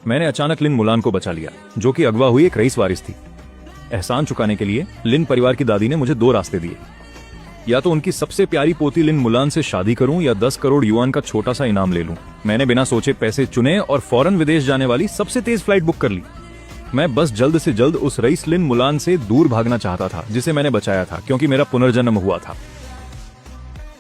मैंने अचानक लिन मुलान को बचा लिया, जो कि अगवा हुई एक रईस वारिस थी। एहसान चुकाने के लिए लिन परिवार की दादी ने मुझे 2 रास्ते दिए। या तो उनकी सबसे प्यारी पोती लिन मुलान से शादी करूं या 10 करोड़ युआन का छोटा सा इनाम ले लूं। मैंने बिना सोचे पैसे चुने और फौरन विदेश जाने वाली सबसे तेज फ्लाइट बुक कर ली। मैं बस जल्द से जल्द उस रईस लिन मुलान से दूर भागना चाहता था जिसे मैंने बचाया था, क्योंकि मेरा पुनर्जन्म हुआ था।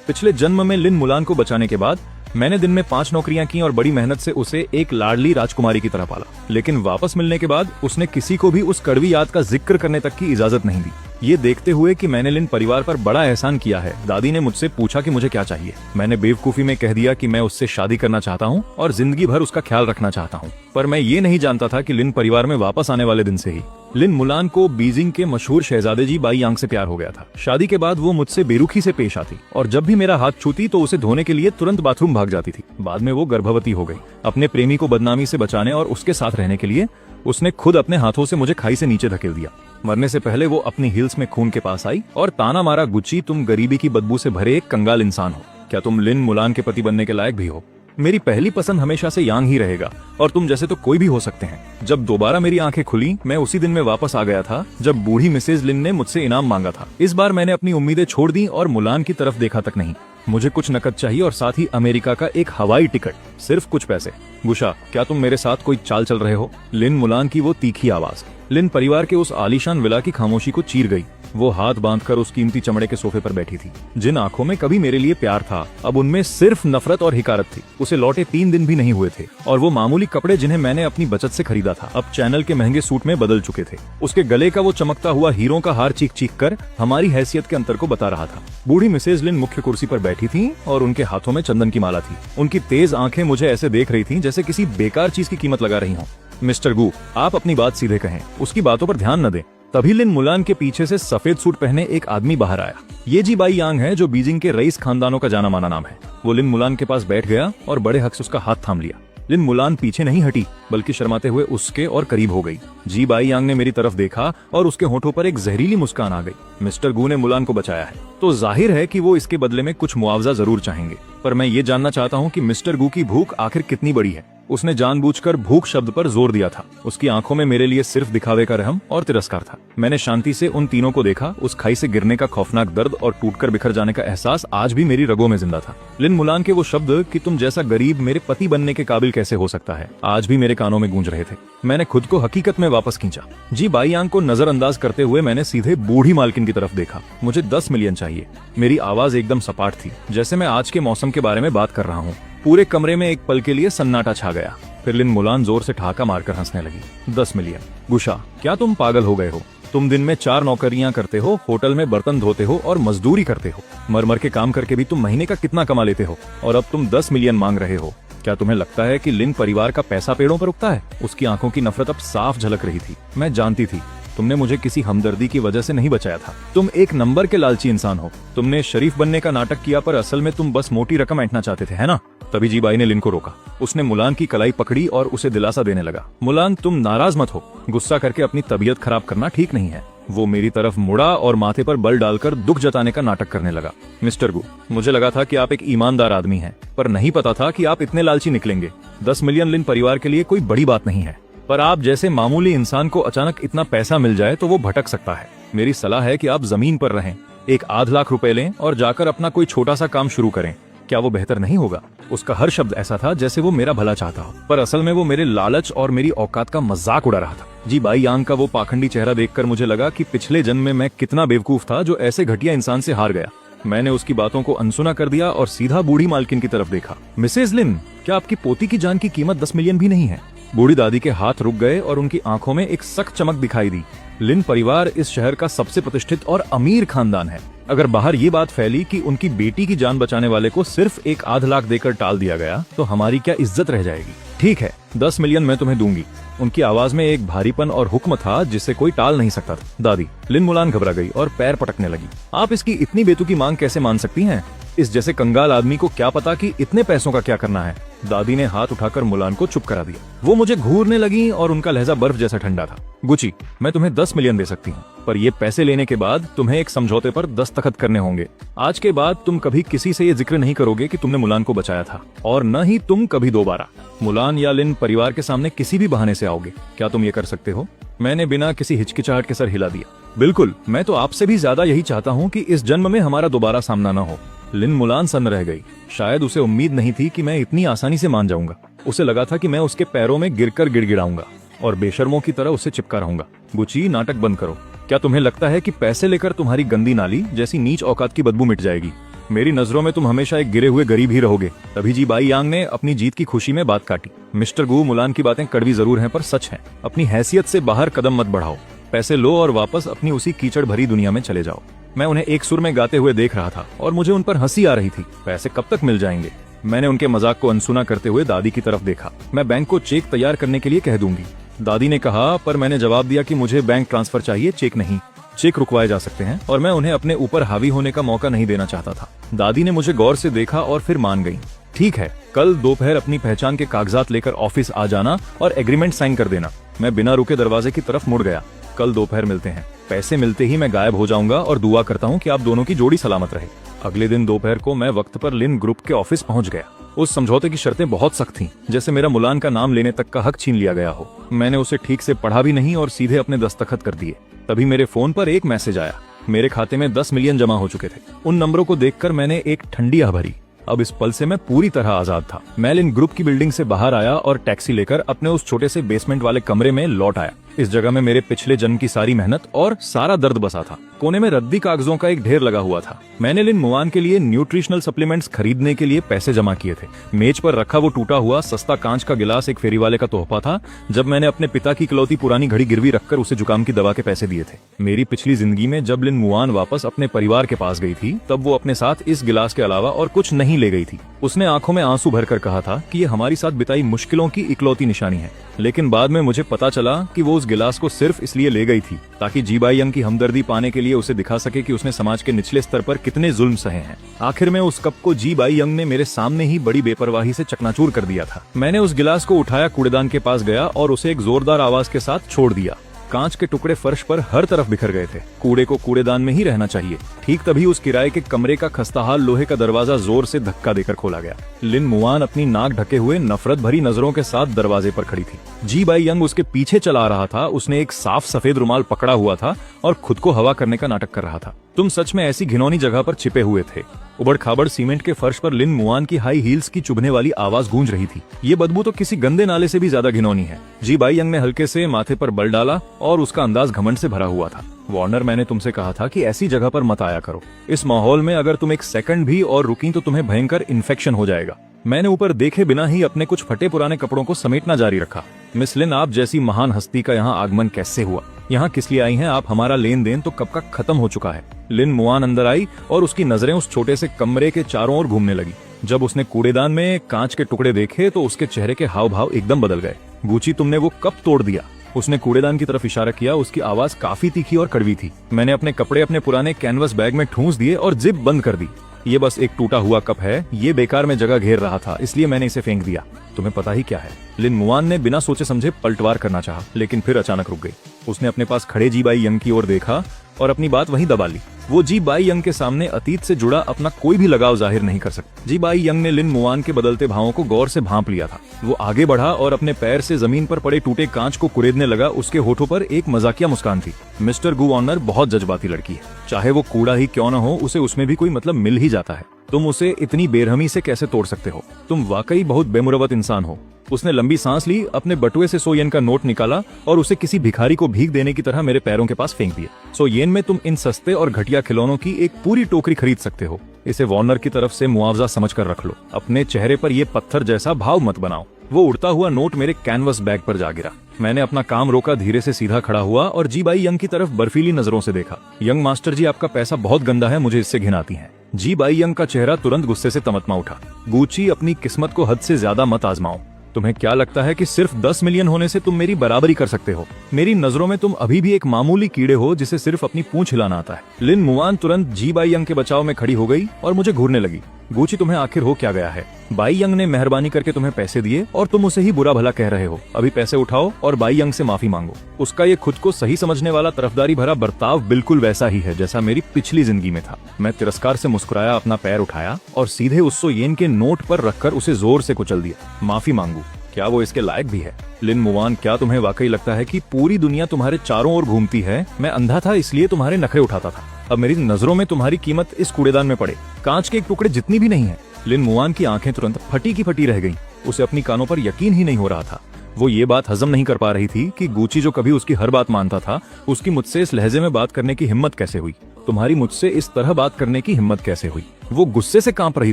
पिछले जन्म में लिन मुलान को बचाने के बाद मैंने दिन में 5 नौकरियां की और बड़ी मेहनत से उसे एक लाडली राजकुमारी की तरह पाला। लेकिन वापस मिलने के बाद उसने किसी को भी उस कड़वी याद का जिक्र करने तक की इजाजत नहीं दी। ये देखते हुए कि मैंने लिन परिवार पर बड़ा एहसान किया है, दादी ने मुझसे पूछा कि मुझे क्या चाहिए। मैंने बेवकूफी में कह दिया कि मैं उससे शादी करना चाहता हूँ और जिंदगी भर उसका ख्याल रखना चाहता हूँ। पर मैं ये नहीं जानता था कि लिन परिवार में वापस आने वाले दिन से ही लिन मुलान को बीजिंग के मशहूर शहजादे जी बाई यांग से प्यार हो गया था। शादी के बाद वो मुझसे बेरुखी से पेश आती और जब भी मेरा हाथ छूती तो उसे धोने के लिए तुरंत बाथरूम भाग जाती थी। बाद में वो गर्भवती हो गई। अपने प्रेमी को बदनामी से बचाने और उसके साथ रहने के लिए उसने खुद अपने हाथों से मुझे खाई से नीचे धकेल दिया। मरने से पहले वो अपनी हील्स में खून के पास आई और ताना मारा, गुच्ची तुम गरीबी की बदबू से भरे एक कंगाल इंसान हो। क्या तुम लिन मुलान के पति बनने के लायक भी हो? मेरी पहली पसंद हमेशा से यांग ही रहेगा और तुम जैसे तो कोई भी हो सकते हैं। जब दोबारा मेरी आंखें खुली, मैं उसी दिन में वापस आ गया था जब बूढ़ी मिसेज लिन ने मुझसे इनाम मांगा था। इस बार मैंने अपनी उम्मीदें छोड़ दी और मुलान की तरफ देखा तक नहीं। मुझे कुछ नकद चाहिए और साथ ही अमेरिका का एक हवाई टिकट, सिर्फ कुछ पैसे। गुशा, क्या तुम मेरे साथ कोई चाल चल रहे हो? लिन मुलान की वो तीखी आवाज लिन परिवार के उस आलीशान विला की खामोशी को चीर गई। वो हाथ बांधकर उस कीमती चमड़े के सोफे पर बैठी थी। जिन आंखों में कभी मेरे लिए प्यार था, अब उनमें सिर्फ नफरत और हिकारत थी। उसे लौटे 3 दिन भी नहीं हुए थे और वो मामूली कपड़े जिन्हें मैंने अपनी बचत से खरीदा था अब चैनल के महंगे सूट में बदल चुके थे। उसके गले का वो चमकता हुआ हीरों का हार चीख चीख कर हमारी हैसियत के अंतर को बता रहा था। बूढ़ी मिसेज लिन मुख्य कुर्सी पर बैठी थी और उनके हाथों में चंदन की माला थी। उनकी तेज आंखें मुझे ऐसे देख रही थी जैसे किसी बेकार चीज की कीमत लगा रही हों। मिस्टर गू, आप अपनी बात सीधे कहें, उसकी बातों पर ध्यान न दें। तभी लिन मुलान के पीछे से सफेद सूट पहने एक आदमी बाहर आया। ये जी बाई यांग है, जो बीजिंग के रईस खानदानों का जाना माना नाम है। वो लिन मुलान के पास बैठ गया और बड़े हक से उसका हाथ थाम लिया। लिन मुलान पीछे नहीं हटी, बल्कि शर्माते हुए उसके और करीब हो गई। जी बाई यांग ने मेरी तरफ देखा और उसके होठों पर एक जहरीली मुस्कान आ गई। मिस्टर गू ने मुलान को बचाया है, तो जाहिर है कि वो इसके बदले में कुछ मुआवजा जरूर चाहेंगे। पर मैं ये जानना चाहता हूँ कि मिस्टर गू की भूख आखिर कितनी बड़ी है। उसने जानबूझकर भूख शब्द पर जोर दिया था। उसकी आंखों में मेरे लिए सिर्फ दिखावे का रहम और तिरस्कार था। मैंने शांति से उन तीनों को देखा। उस खाई से गिरने का खौफनाक दर्द और टूटकर बिखर जाने का एहसास आज भी मेरी रगों में जिंदा था। लिन मुलान के वो शब्द कि तुम जैसा गरीब मेरे पति बनने के काबिल कैसे हो सकता है, आज भी मेरे कानों में गूंज रहे थे। मैंने खुद को हकीकत में वापस खींचा। जी बाई यांग को नजरअंदाज करते हुए मैंने सीधे बूढ़ी मालकिन की तरफ देखा। मुझे 10 मिलियन चाहिए। मेरी आवाज एकदम सपाट थी, जैसे मैं आज के मौसम के बारे में बात कर रहा हूँ। पूरे कमरे में एक पल के लिए सन्नाटा छा गया। फिर लिन मुलान जोर से ठहाका मारकर हंसने लगी। 10 मिलियन? गुशा, क्या तुम पागल हो गए हो? तुम दिन में 4 नौकरियां करते हो, होटल में बर्तन धोते हो और मजदूरी करते हो। मर मर के काम करके भी तुम महीने का कितना कमा लेते हो, और अब तुम 10 मिलियन मांग रहे हो। क्या तुम्हें लगता है कि लिन परिवार का पैसा पेड़ों पर उगता है? उसकी आंखों की नफरत अब साफ झलक रही थी। मैं जानती थी तुमने मुझे किसी हमदर्दी की वजह से नहीं बचाया था। तुम एक नंबर के लालची इंसान हो। तुमने शरीफ बनने का नाटक किया, पर असल में तुम बस मोटी रकम ऐंठना चाहते थे, है ना? तभी जी बाई ने लिन को रोका। उसने मुलान की कलाई पकड़ी और उसे दिलासा देने लगा। मुलान, तुम नाराज मत हो। गुस्सा करके अपनी तबीयत खराब करना ठीक नहीं है। वो मेरी तरफ मुड़ा और माथे पर बल डालकर दुख जताने का नाटक करने लगा। मिस्टर गू, मुझे लगा था कि आप एक ईमानदार आदमी हैं, पर नहीं पता था कि आप इतने लालची निकलेंगे। 10 मिलियन लिन परिवार के लिए कोई बड़ी बात नहीं है, पर आप जैसे मामूली इंसान को अचानक इतना पैसा मिल जाए तो वो भटक सकता है। मेरी सलाह है कि आप जमीन पर रहें, एक आध लाख रुपए लें और जाकर अपना कोई छोटा सा काम शुरू करें। क्या वो बेहतर नहीं होगा? उसका हर शब्द ऐसा था जैसे वो मेरा भला चाहता हो, पर असल में वो मेरे लालच और मेरी औकात का मजाक उड़ा रहा था। जी बाई यांग का वो पाखंडी चेहरा देखकर मुझे लगा कि पिछले जन्म में मैं कितना बेवकूफ था जो ऐसे घटिया इंसान से हार गया। मैंने उसकी बातों को अनसुना कर दिया और सीधा बूढ़ी मालकिन की तरफ देखा। मिसेज लिन, क्या आपकी पोती की जान की कीमत 10 मिलियन भी नहीं है? बूढ़ी दादी के हाथ रुक गए और उनकी आंखों में एक सख्त चमक दिखाई दी। लिन परिवार इस शहर का सबसे प्रतिष्ठित और अमीर खानदान है। अगर बाहर ये बात फैली कि उनकी बेटी की जान बचाने वाले को सिर्फ 1 आध लाख देकर टाल दिया गया, तो हमारी क्या इज्जत रह जाएगी? ठीक है, 10 मिलियन मैं तुम्हें दूंगी। उनकी आवाज में एक भारीपन और हुक्म था जिसे कोई टाल नहीं सकता था। दादी, लिन मुलान घबरा गई और पैर पटकने लगी। आप इसकी इतनी बेतुकी मांग कैसे मान सकती हैं? इस जैसे कंगाल आदमी को क्या पता कि इतने पैसों का क्या करना है। दादी ने हाथ उठाकर मुलान को चुप करा दिया। वो मुझे घूरने लगी और उनका लहजा बर्फ जैसा ठंडा था। गुची, मैं तुम्हें 10 मिलियन दे सकती हूँ, पर ये पैसे लेने के बाद तुम्हें एक समझौते पर दस्तखत करने होंगे। आज के बाद तुम कभी किसी से ये जिक्र नहीं करोगे कि तुमने मुलान को बचाया था, और न ही तुम कभी दोबारा मुलान या लिन परिवार के सामने किसी भी बहाने से आओगे। क्या तुम ये कर सकते हो? मैंने बिना किसी हिचकिचाहट के सर हिला दिया। बिल्कुल, मैं तो आपसे भी ज्यादा यही चाहता हूँ कि इस जन्म में हमारा दोबारा सामना न हो। लिन मुलान सन्न रह गई। शायद उसे उम्मीद नहीं थी कि मैं इतनी आसानी से मान जाऊंगा। उसे लगा था कि मैं उसके पैरों में गिरकर गिड़गिड़ाऊंगा और बेशर्मों की तरह उसे चिपका रहूंगा। गुची, नाटक बंद करो। क्या तुम्हें लगता है कि पैसे लेकर तुम्हारी गंदी नाली जैसी नीच औकात की बदबू मिट जाएगी? मेरी नजरों में तुम हमेशा एक गिरे हुए गरीब ही रहोगे। तभी जी बाई यांग ने अपनी जीत की खुशी में बात काटी। मिस्टर गू, मुलान की बातें कड़वी जरूर हैं पर सच हैं। अपनी हैसियत से बाहर कदम मत बढ़ाओ। पैसे लो और वापस अपनी उसी कीचड़ भरी दुनिया में चले जाओ। मैं उन्हें एक सुर में गाते हुए देख रहा था और मुझे उन पर हंसी आ रही थी। पैसे कब तक मिल जाएंगे? मैंने उनके मजाक को अनसुना करते हुए दादी की तरफ देखा। मैं बैंक को चेक तैयार करने के लिए कह दूंगी, दादी ने कहा, पर मैंने जवाब दिया कि मुझे बैंक ट्रांसफर चाहिए, चेक नहीं। चेक रुकवाए जा सकते हैं और मैं उन्हें अपने ऊपर हावी होने का मौका नहीं देना चाहता था। दादी ने मुझे गौर से देखा और फिर मान गई। ठीक है, कल दोपहर अपनी पहचान के कागजात लेकर ऑफिस आ जाना और एग्रीमेंट साइन कर देना। मैं बिना रुके दरवाजे की तरफ मुड़ गया। कल दोपहर मिलते हैं। पैसे मिलते ही मैं गायब हो जाऊंगा और दुआ करता हूँ कि आप दोनों की जोड़ी सलामत रहे। अगले दिन दोपहर को मैं वक्त पर लिन ग्रुप के ऑफिस पहुंच गया। उस समझौते की शर्तें बहुत सख्त थीं, जैसे मेरा मुलान का नाम लेने तक का हक छीन लिया गया हो। मैंने उसे ठीक से पढ़ा भी नहीं और सीधे अपने दस्तखत कर दिए। तभी मेरे फोन पर एक मैसेज आया। मेरे खाते में 10 मिलियन जमा हो चुके थे। उन नंबरों को देखकर मैंने एक ठंडी आह भरी। अब इस पल से मैं पूरी तरह आजाद था। मैं लिन ग्रुप की बिल्डिंग से बाहर आया और टैक्सी लेकर अपने उस छोटे से बेसमेंट वाले कमरे में लौट आया। इस जगह में मेरे पिछले जन्म की सारी मेहनत और सारा दर्द बसा था। कोने में रद्दी कागजों का एक ढेर लगा हुआ था। मैंने लिन मुआन के लिए न्यूट्रिशनल सप्लीमेंट्स खरीदने के लिए पैसे जमा किए थे। मेज पर रखा वो टूटा हुआ सस्ता कांच का गिलास एक फेरी वाले का तोहफा था, जब मैंने अपने पिता की इकलौती पुरानी घड़ी गिरवी रखकर उसे जुकाम की दवा के पैसे दिए थे। मेरी पिछली जिंदगी में जब लिन मुआन वापस अपने परिवार के पास गई थी, तब वो अपने साथ इस गिलास के अलावा और कुछ नहीं ले गई थी। उसने आंखों में आंसू भरकर कहा था कि ये हमारी साथ बिताई मुश्किलों की इकलौती निशानी है। लेकिन बाद में मुझे पता चला कि वो उस गिलास को सिर्फ इसलिए ले गई थी ताकि जी बाई यंग की हमदर्दी पाने के लिए उसे दिखा सके कि उसने समाज के निचले स्तर पर कितने जुल्म सहे हैं। आखिर में उस कप को जी बाई यंग ने मेरे सामने ही बड़ी बेपरवाही से चकनाचूर कर दिया था। मैंने उस गिलास को उठाया, कूड़ेदान के पास गया और उसे एक जोरदार आवाज के साथ छोड़ दिया। कांच के टुकड़े फर्श पर हर तरफ बिखर गए थे। कूड़े को कूड़ेदान में ही रहना चाहिए। ठीक तभी उस किराए के कमरे का खस्ताहाल लोहे का दरवाजा जोर से धक्का देकर खोला गया। लिन मुआन अपनी नाक ढके हुए नफरत भरी नजरों के साथ दरवाजे पर खड़ी थी। जी बाई यंग उसके पीछे चला रहा था। उसने एक साफ सफेद रुमाल पकड़ा हुआ था और खुद को हवा करने का नाटक कर रहा था। तुम सच में ऐसी घिनौनी जगह पर छिपे हुए थे। उबड़ खाबड़ सीमेंट के फर्श पर लिन मुआन की हाई हील्स की चुभने वाली आवाज गूंज रही थी। ये बदबू तो किसी गंदे नाले से भी ज्यादा घिनौनी है। जी बाई यंग ने हल्के से माथे पर बल डाला और उसका अंदाज घमंड से भरा हुआ था। वार्नर, मैंने तुमसे कहा था कि ऐसी जगह पर मत आया करो। इस माहौल में अगर तुम एक सेकंड भी और रुकी तो तुम्हें भयंकर इन्फेक्शन हो जाएगा। मैंने ऊपर देखे बिना ही अपने कुछ फटे पुराने कपड़ों को समेटना जारी रखा। मिस लिन, आप जैसी महान हस्ती का यहाँ आगमन कैसे हुआ? यहाँ किस लिए आई हैं आप? हमारा लेन देन तो कब का खत्म हो चुका है। लिन मुआन अंदर आई और उसकी नजरें उस छोटे से कमरे के चारों ओर घूमने लगी। जब उसने कूड़ेदान में कांच के टुकड़े देखे तो उसके चेहरे के हाव भाव एकदम बदल गए। गुची, तुमने वो कब तोड़ दिया? उसने कूड़ेदान की तरफ इशारा किया। उसकी आवाज काफी तीखी और कड़वी थी। मैंने अपने कपड़े अपने पुराने कैनवस बैग में ठूंस दिए और जिप बंद कर दी। ये बस एक टूटा हुआ कप है। ये बेकार में जगह घेर रहा था, इसलिए मैंने इसे फेंक दिया। तुम्हें पता ही क्या है? लिन मुआन ने बिना सोचे समझे पलटवार करना चाहा, लेकिन फिर अचानक रुक गई। उसने अपने पास खड़े जी बाई यंग की ओर देखा और अपनी बात वहीं दबा ली। वो जी बाई यंग के सामने अतीत से जुड़ा अपना कोई भी लगाव जाहिर नहीं कर सकती। जी बाई यंग ने लिन मुआन के बदलते भावों को गौर से भांप लिया था। वो आगे बढ़ा और अपने पैर से जमीन पर पड़े टूटे कांच को कुरेदने लगा। उसके होठों पर एक मजाकिया मुस्कान थी। मिस्टर गू वार्नर बहुत जज्बाती लड़की है। चाहे वो कूड़ा ही क्यों न हो, उसे उसमें भी कोई मतलब मिल ही जाता है। तुम उसे इतनी बेरहमी से कैसे तोड़ सकते हो? तुम वाकई बहुत बेमुरवत इंसान हो। उसने लंबी सांस ली, अपने बटुए से 100 येन का नोट निकाला और उसे किसी भिखारी को भीख देने की तरह मेरे पैरों के पास फेंक दिया। 100 येन में तुम इन सस्ते और घटिया खिलौनों की एक पूरी टोकरी खरीद सकते हो। इसे वार्नर की तरफ से मुआवजा समझकर रख लो। अपने चेहरे पर ये पत्थर जैसा भाव मत बनाओ। वो उड़ता हुआ नोट मेरे कैनवस बैग पर जा गिरा। मैंने अपना काम रोका, धीरे से सीधा खड़ा हुआ और जी बाई यंग की तरफ बर्फीली नजरों से देखा। यंग मास्टर जी, आपका पैसा बहुत गंदा है, मुझे इससे घिन आती है। जी बाई यंग का चेहरा तुरंत गुस्से से तमतमा उठा। गुची, अपनी किस्मत को हद से ज्यादा मत आजमाओ। तुम्हें क्या लगता है कि सिर्फ 10 मिलियन होने से तुम मेरी बराबरी कर सकते हो? मेरी नजरों में तुम अभी भी एक मामूली कीड़े हो जिसे सिर्फ अपनी पूंछ हिलाना आता है। लिन मुआन तुरंत जी बाई यंग के बचाव में खड़ी हो गई और मुझे घूरने लगी। गुची, तुम्हें आखिर हो क्या गया है? बाई यंग ने मेहरबानी करके तुम्हें पैसे दिए और तुम उसे ही बुरा भला कह रहे हो। अभी पैसे उठाओ और बाई यंग से माफी मांगो। उसका ये खुद को सही समझने वाला तरफदारी भरा बर्ताव बिल्कुल वैसा ही है जैसा मेरी पिछली जिंदगी में था। मैं तिरस्कार से मुस्कुराया, अपना पैर उठाया और सीधे उस 100 येन के नोट पर रखकर उसे जोर से कुचल दिया। माफी मांगू? क्या वो इसके लायक भी है? लिन मुआन, क्या तुम्हें वाकई लगता है कि पूरी दुनिया तुम्हारे चारों ओर घूमती है? मैं अंधा था इसलिए तुम्हारे नखरे उठाता था। अब मेरी नजरों में तुम्हारी कीमत इस कूड़ेदान में पड़े कांच के एक टुकड़े जितनी भी नहीं है। लिन मुआन की आंखें तुरंत फटी की फटी रह गईं। उसे अपनी कानों पर यकीन ही नहीं हो रहा था। वो ये बात हजम नहीं कर पा रही थी कि गुची, जो कभी उसकी हर बात मानता था, उसकी मुझसे इस लहजे में बात करने की हिम्मत कैसे हुई? तुम्हारी मुझसे इस तरह बात करने की हिम्मत कैसे हुई? वो गुस्से से कांप रही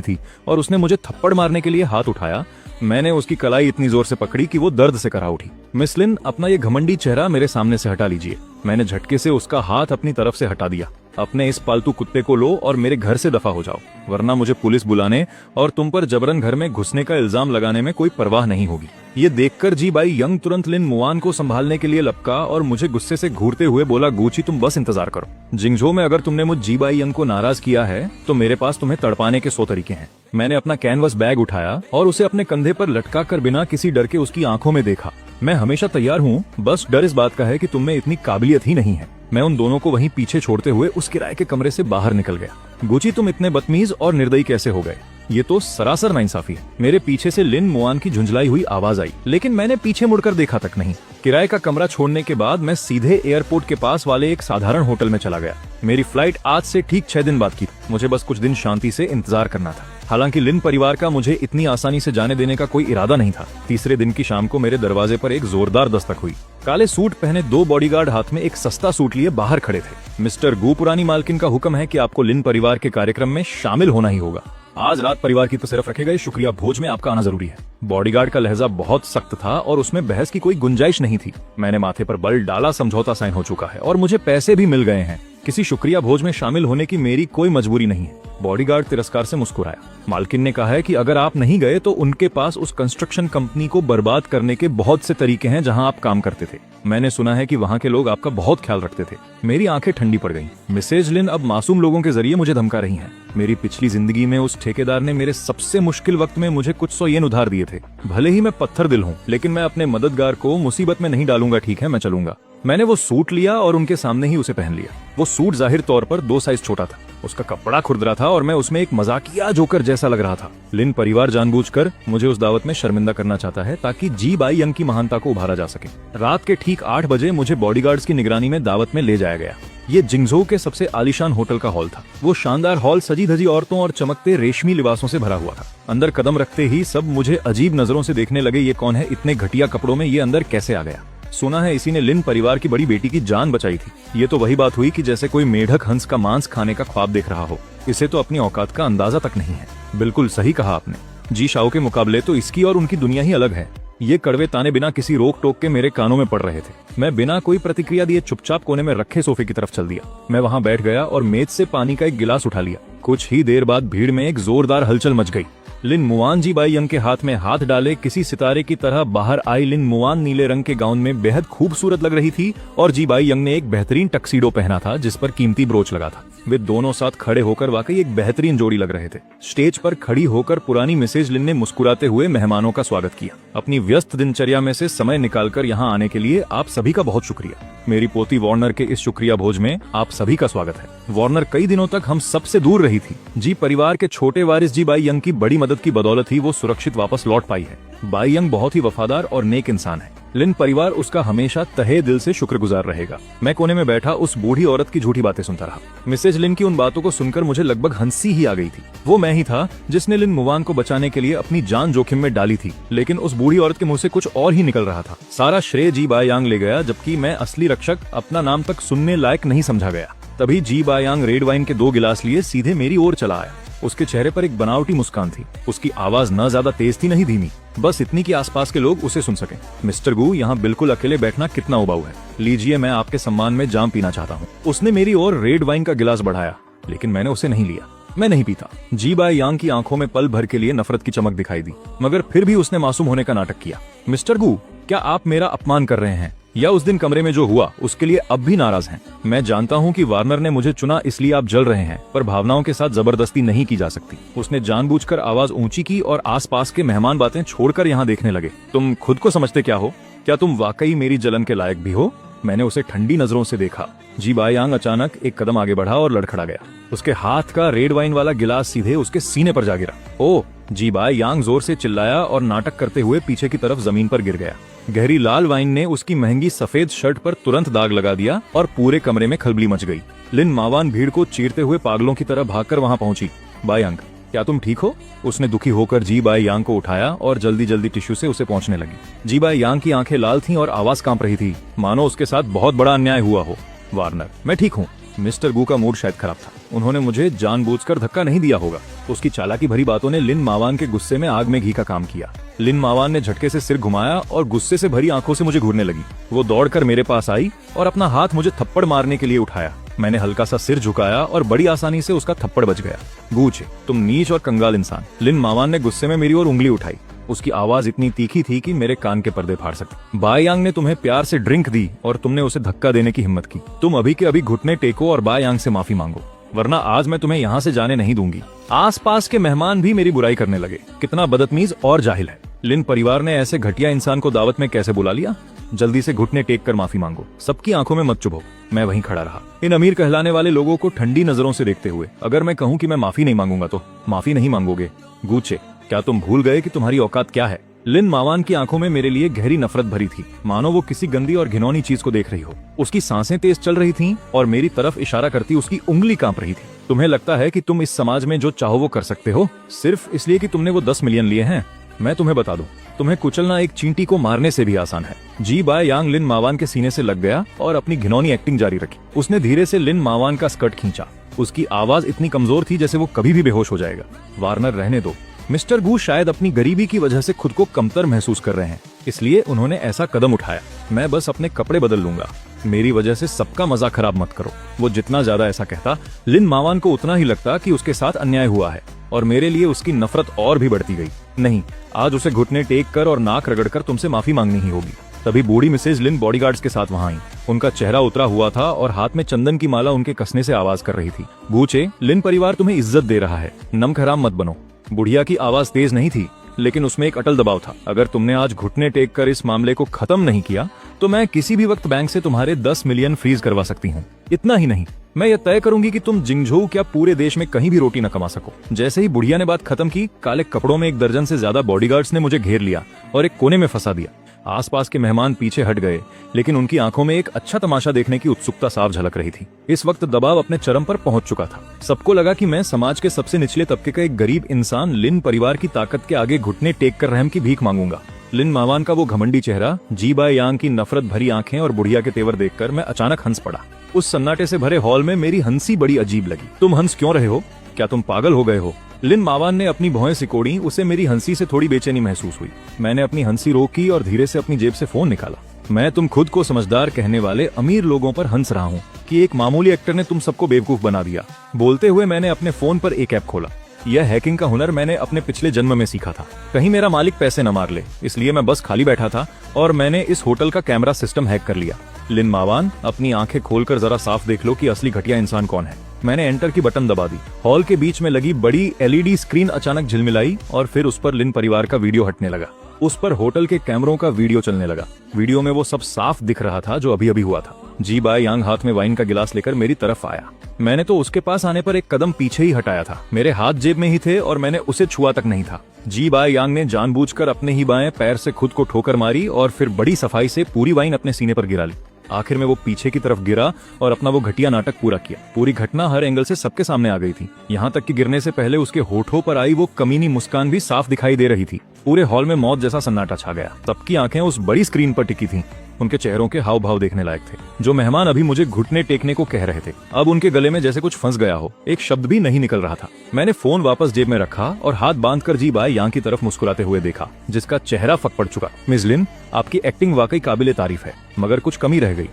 थी और उसने मुझे थप्पड़ मारने के लिए हाथ उठाया। मैंने उसकी कलाई इतनी जोर से पकड़ी कि वो दर्द से करा उठी। मिस लिन, अपना ये घमंडी चेहरा मेरे सामने से हटा लीजिए। मैंने झटके से उसका हाथ अपनी तरफ से हटा दिया। अपने इस पालतू कुत्ते को लो और मेरे घर से दफा हो जाओ, वरना मुझे पुलिस बुलाने और तुम पर जबरन घर में घुसने का इल्जाम लगाने में कोई परवाह नहीं होगी। ये देखकर जी बाई यंग तुरंत लिन मुआन को संभालने के लिए लपका और मुझे गुस्से से घूरते हुए बोला, गुची, तुम बस इंतजार करो। जिंगझो में अगर तुमने मुझ जी बाई यंग को नाराज किया है तो मेरे पास तुम्हें तड़पाने के 100 तरीके हैं। मैंने अपना कैनवस बैग उठाया और उसे अपने कंधे पर लटका कर बिना किसी डर के उसकी आंखों में देखा। मैं हमेशा तैयार हूँ, बस डर इस बात का है कि तुम में इतनी काबिलियत ही नहीं है। मैं उन दोनों को वहीं पीछे छोड़ते हुए उस किराए के कमरे से बाहर निकल गया। गुची, तुम इतने बदतमीज और निर्दयी कैसे हो गए? ये तो सरासर नाइंसाफी है। मेरे पीछे से लिन मुआन की झुंझलाई हुई आवाज आई, लेकिन मैंने पीछे मुड़कर देखा तक नहीं। किराए का कमरा छोड़ने के बाद मैं सीधे एयरपोर्ट के पास वाले एक साधारण होटल में चला गया। मेरी फ्लाइट आज से ठीक 6 दिन बाद की। मुझे बस कुछ दिन शांति से इंतजार करना था। हालांकि लिन परिवार का मुझे इतनी आसानी से जाने देने का कोई इरादा नहीं था। तीसरे दिन की शाम को मेरे दरवाजे पर एक जोरदार दस्तक हुई। काले सूट पहने 2 बॉडीगार्ड हाथ में एक सस्ता सूट लिए बाहर खड़े थे। मिस्टर गू, पुरानी मालकिन का हुक्म है कि आपको लिन परिवार के कार्यक्रम में शामिल होना ही होगा। आज रात परिवार की तरफ रखे गए शुक्रिया भोज में आपका आना जरूरी है। बॉडीगार्ड का लहजा बहुत सख्त था और उसमें बहस की कोई गुंजाइश नहीं थी। मैंने माथे पर बल डाला, समझौता साइन हो चुका है और मुझे पैसे भी मिल गए हैं। किसी शुक्रिया भोज में शामिल होने की मेरी कोई मजबूरी नहीं है। बॉडीगार्ड तिरस्कार से मुस्कुराया। मालकिन ने कहा है कि अगर आप नहीं गए तो उनके पास उस कंस्ट्रक्शन कंपनी को बर्बाद करने के बहुत से तरीके हैं जहां आप काम करते थे। मैंने सुना है कि वहां के लोग आपका बहुत ख्याल रखते थे। मेरी आंखें ठंडी पड़ गईं। मिसेज लिन अब मासूम लोगों के जरिए मुझे धमका रही हैं। मेरी पिछली जिंदगी में उस ठेकेदार ने मेरे सबसे मुश्किल वक्त में मुझे कुछ 100 येन उधार दिए थे। भले ही मैं पत्थर दिल हूँ, लेकिन मैं अपने मददगार को मुसीबत में नहीं डालूंगा। ठीक है, मैं चलूंगा। मैंने वो सूट लिया और उनके सामने ही उसे पहन लिया। वो सूट जाहिर तौर पर 2 साइज छोटा था। उसका कपड़ा खुरदरा था और मैं उसमें एक मजाकिया जोकर जैसा लग रहा था। लिन परिवार जानबूझकर मुझे उस दावत में शर्मिंदा करना चाहता है ताकि जी बाई यंग की महानता को उभारा जा सके। रात के ठीक 8 बजे मुझे बॉडीगार्ड्स की निगरानी में दावत में ले जाया गया। ये जिंगझो के सबसे आलीशान होटल का हॉल था। वो शानदार हॉल सजी धजी औरतों और चमकते रेशमी लिबासों से भरा हुआ था। अंदर कदम रखते ही सब मुझे अजीब नजरों से देखने लगे। ये कौन है? इतने घटिया कपड़ों में ये अंदर कैसे आ गया? सुना है इसी ने लिन परिवार की बड़ी बेटी की जान बचाई थी। ये तो वही बात हुई कि जैसे कोई मेढक हंस का मांस खाने का ख्वाब देख रहा हो। इसे तो अपनी औकात का अंदाजा तक नहीं है। बिल्कुल सही कहा आपने। जी शाओ के मुकाबले तो इसकी और उनकी दुनिया ही अलग है। ये कड़वे ताने बिना किसी रोक टोक के मेरे कानों में पड़ रहे थे। मैं बिना कोई प्रतिक्रिया दिए चुपचाप कोने में रखे सोफे की तरफ चल दिया। मैं वहां बैठ गया और मेज से पानी का एक गिलास उठा लिया। कुछ ही देर बाद भीड़ में एक जोरदार हलचल मच गई। लिन मुआन जी बाई यंग के हाथ में हाथ डाले किसी सितारे की तरह बाहर आई। लिन मुआन नीले रंग के गाउन में बेहद खूबसूरत लग रही थी और जी बाई यंग ने एक बेहतरीन टक्सीडो पहना था जिस पर कीमती ब्रोच लगा था। वे दोनों साथ खड़े होकर वाकई एक बेहतरीन जोड़ी लग रहे थे। स्टेज पर खड़ी होकर पुरानी मिसेज लिन ने मुस्कुराते हुए मेहमानों का स्वागत किया। अपनी व्यस्त दिनचर्या में से समय निकालकर यहाँ आने के लिए आप सभी का बहुत शुक्रिया। मेरी पोती वार्नर के इस शुक्रिया भोज में आप सभी का स्वागत है। वार्नर कई दिनों तक हम सबसे दूर रही थी। जी परिवार के छोटे वारिस जी बाई यंग की बड़ी मदद की बदौलत ही वो सुरक्षित वापस लौट पाई है। बाई यंग बहुत ही वफादार और नेक इंसान है। लिन परिवार उसका हमेशा तहे दिल से शुक्रगुजार रहेगा। मैं कोने में बैठा उस बूढ़ी औरत की झूठी बातें सुनता रहा। मिसेज लिन की उन बातों को सुनकर मुझे लगभग हंसी ही आ गई थी। वो मैं ही था जिसने लिन मुआन को बचाने के लिए अपनी जान जोखिम में डाली थी, लेकिन उस बूढ़ी औरत के मुंह से कुछ और ही निकल रहा था। सारा श्रेय जी बाई यांग ले गया, जबकि मैं असली रक्षक अपना नाम तक सुनने लायक नहीं समझा गया। तभी जी बाई यांग रेड वाइन के 2 गिलास लिए सीधे मेरी ओर चला आया। उसके चेहरे पर एक बनावटी मुस्कान थी। उसकी आवाज न ज्यादा तेज थी न ही धीमी, बस इतनी कि आसपास के लोग उसे सुन सकें। मिस्टर गू, यहाँ बिल्कुल अकेले बैठना कितना उबाऊ है। लीजिए, मैं आपके सम्मान में जाम पीना चाहता हूँ। उसने मेरी ओर रेड वाइन का गिलास बढ़ाया, लेकिन मैंने उसे नहीं लिया। मैं नहीं पीता। जी बाय यांग की आंखों में पल भर के लिए नफरत की चमक दिखाई दी, मगर फिर भी उसने मासूम होने का नाटक किया। मिस्टर गू, क्या आप मेरा अपमान कर रहे हैं या उस दिन कमरे में जो हुआ उसके लिए अब भी नाराज हैं? मैं जानता हूं कि वार्नर ने मुझे चुना इसलिए आप जल रहे हैं, पर भावनाओं के साथ जबरदस्ती नहीं की जा सकती। उसने जानबूझकर आवाज ऊंची की और आसपास के मेहमान बातें छोड़कर यहाँ देखने लगे। तुम खुद को समझते क्या हो? क्या तुम वाकई मेरी जलन के लायक भी हो? मैंने उसे ठंडी नजरों से देखा। जी बाय यांग अचानक एक कदम आगे बढ़ा और लड़खड़ा गया। उसके हाथ का रेड वाइन वाला गिलास सीधे उसके सीने पर जा गिरा। ओह! जी बाय यांग जोर से चिल्लाया और नाटक करते हुए पीछे की तरफ जमीन पर गिर गया। गहरी लाल वाइन ने उसकी महंगी सफेद शर्ट पर तुरंत दाग लगा दिया और पूरे कमरे में खलबली मच गई। लिन मावान भीड़ को चीरते हुए पागलों की तरह भागकर वहां पहुंची। बाय यांग, क्या तुम ठीक हो? उसने दुखी होकर जी बाय यांग को उठाया और जल्दी जल्दी टिश्यू से उसे पहुंचने लगी। जी बाय यांग की आंखें लाल थीं और आवाज कांप रही थी, मानो उसके साथ बहुत बड़ा अन्याय हुआ हो। वार्नर, मैं ठीक हूँ। मिस्टर गू का मूड शायद खराब था। उन्होंने मुझे जानबूझकर धक्का नहीं दिया होगा। उसकी चालाकी भरी बातों ने लिन मावान के गुस्से में आग में घी का काम किया। लिन मावान ने झटके से सिर घुमाया और गुस्से से भरी आंखों से मुझे घूरने लगी। वो दौड़कर मेरे पास आई और अपना हाथ मुझे थप्पड़ मारने के लिए उठाया। मैंने हल्का सा सिर झुकाया और बड़ी आसानी से उसका थप्पड़ बच गया। गूचे, तुम नीच और कंगाल इंसान। लिन मावान ने गुस्से में मेरी ओर उंगली उठाई। उसकी आवाज इतनी तीखी थी कि मेरे कान के पर्दे फाड़ सकती। बाय यांग ने तुम्हें प्यार से ड्रिंक दी और तुमने उसे धक्का देने की हिम्मत की। तुम अभी के अभी घुटने टेको और बाय यांग से माफी मांगो, वरना आज मैं तुम्हें यहाँ से जाने नहीं दूंगी। आसपास के मेहमान भी मेरी बुराई करने लगे। कितना बदतमीज और जाहिल है। लिन परिवार ने ऐसे घटिया इंसान को दावत में कैसे बुला लिया? जल्दी से घुटने टेक कर माफी मांगो। सबकी आंखों में मत चुभो। मैं वहीं खड़ा रहा, इन अमीर कहलाने वाले लोगों को ठंडी नजरों से देखते हुए। अगर मैं कहूँ कि मैं माफी नहीं मांगूंगा तो माफी नहीं मांगोगे? गूचे, क्या तुम भूल गए कि तुम्हारी औकात क्या है? लिन मावान की आंखों में मेरे लिए गहरी नफरत भरी थी, मानो वो किसी गंदी और घिनौनी चीज को देख रही हो। उसकी सांसें तेज चल रही थीं और मेरी तरफ इशारा करती उसकी उंगली कांप रही थी। तुम्हें लगता है कि तुम इस समाज में जो चाहो वो कर सकते हो, सिर्फ इसलिए कि तुमने वो 10 मिलियन लिए हैं? मैं तुम्हें बता दूं, तुम्हें कुचलना एक चींटी को मारने से भी आसान है। जी बाय यांग लिन मावान के सीने से लग गया और अपनी घिनौनी एक्टिंग जारी रखी। उसने धीरे से लिन मावान का स्कर्ट खींचा। उसकी आवाज इतनी कमजोर थी जैसे वो कभी भी बेहोश हो जाएगा। वार्नर, रहने दो। मिस्टर गू शायद अपनी गरीबी की वजह से खुद को कमतर महसूस कर रहे हैं, इसलिए उन्होंने ऐसा कदम उठाया। मैं बस अपने कपड़े बदल लूंगा। मेरी वजह से सबका मजा खराब मत करो। वो जितना ज्यादा ऐसा कहता, लिन मावान को उतना ही लगता कि उसके साथ अन्याय हुआ है और मेरे लिए उसकी नफरत और भी बढ़ती गई। नहीं, आज उसे घुटने टेक कर और नाक रगड़कर तुमसे माफी मांगनी ही होगी। तभी बूढ़ी मिसेज लिन बॉडीगार्ड्स के साथ वहां आई। उनका चेहरा उतरा हुआ था और हाथ में चंदन की माला उनके कसने से आवाज कर रही थी। गूचे, लिन परिवार तुम्हें इज्जत दे रहा है, नमक हराम मत बनो। बुढ़िया की आवाज तेज नहीं थी, लेकिन उसमें एक अटल दबाव था। अगर तुमने आज घुटने टेक कर इस मामले को खत्म नहीं किया तो मैं किसी भी वक्त बैंक से तुम्हारे 10 मिलियन फ्रीज करवा सकती हूँ। इतना ही नहीं, मैं ये तय करूंगी कि तुम जिंगझोउ क्या पूरे देश में कहीं भी रोटी न कमा सको। जैसे ही बुढ़िया ने बात खत्म की, काले कपड़ों में 1 दर्जन से ज्यादा बॉडीगार्ड्स ने मुझे घेर लिया और एक कोने में फंसा दिया। आसपास के मेहमान पीछे हट गए, लेकिन उनकी आंखों में एक अच्छा तमाशा देखने की उत्सुकता साफ झलक रही थी। इस वक्त दबाव अपने चरम पर पहुंच चुका था। सबको लगा कि मैं समाज के सबसे निचले तबके का एक गरीब इंसान लिन परिवार की ताकत के आगे घुटने टेक कर रहम की भीख मांगूंगा। लिन मावान का वो घमंडी चेहरा, जी बाय यांग की नफरत भरी आंखें और बुढ़िया के तेवर देखकर मैं अचानक हंस पड़ा। उस सन्नाटे से भरे हॉल में मेरी हंसी बड़ी अजीब लगी। तुम हंस क्यों रहे हो? क्या तुम पागल हो गए हो? लिन मावान ने अपनी भौहें सिकोड़ी। उसे मेरी हंसी से थोड़ी बेचैनी महसूस हुई। मैंने अपनी हंसी रोकी और धीरे से अपनी जेब से फोन निकाला। मैं तुम खुद को समझदार कहने वाले अमीर लोगों पर हंस रहा हूँ कि एक मामूली एक्टर ने तुम सबको बेवकूफ बना दिया। बोलते हुए मैंने अपने फोन पर एक ऐप खोला। यह हैकिंग का हुनर मैंने अपने पिछले जन्म में सीखा था। कहीं मेरा मालिक पैसे न मार ले, इसलिए मैं बस खाली बैठा था और मैंने इस होटल का कैमरा सिस्टम हैक कर लिया। लिन मावान, अपनी आंखें खोलकर जरा साफ देख लो कि असली घटिया इंसान कौन है। मैंने एंटर की बटन दबा दी। हॉल के बीच में लगी बड़ी LED स्क्रीन अचानक झिलमिलाई और फिर उस पर लिन परिवार का वीडियो हटने लगा। उस पर होटल के कैमरों का वीडियो चलने लगा। वीडियो में वो सब साफ दिख रहा था जो अभी अभी हुआ था। जी बाय यांग हाथ में वाइन का गिलास लेकर मेरी तरफ आया। मैंने तो उसके पास आने पर एक कदम पीछे ही हटाया था। मेरे हाथ जेब में ही थे और मैंने उसे छुआ तक नहीं था। जी बाय यांग ने जानबूझकर अपने ही बाएं पैर से खुद को ठोकर मारी और फिर बड़ी सफाई से पूरी वाइन अपने सीने पर गिरा ली। आखिर में वो पीछे की तरफ गिरा और अपना वो घटिया नाटक पूरा किया। पूरी घटना हर एंगल से सबके सामने आ गई थी। यहाँ तक कि गिरने से पहले उसके होठों पर आई वो कमीनी मुस्कान भी साफ दिखाई दे रही थी। पूरे हॉल में मौत जैसा सन्नाटा छा गया। सबकी आंखें उस बड़ी स्क्रीन पर टिकी थीं। उनके चेहरों के हाव भाव देखने लायक थे। जो मेहमान अभी मुझे घुटने टेकने को कह रहे थे, अब उनके गले में जैसे कुछ फंस गया हो। एक शब्द भी नहीं निकल रहा था। मैंने फोन वापस जेब में रखा और हाथ बांधकर जी बाय यांग की तरफ मुस्कुराते हुए देखा, जिसका चेहरा फक पड़ चुका। मिस लिन, आपकी एक्टिंग वाकई काबिले तारीफ है, मगर कुछ कमी रह गई।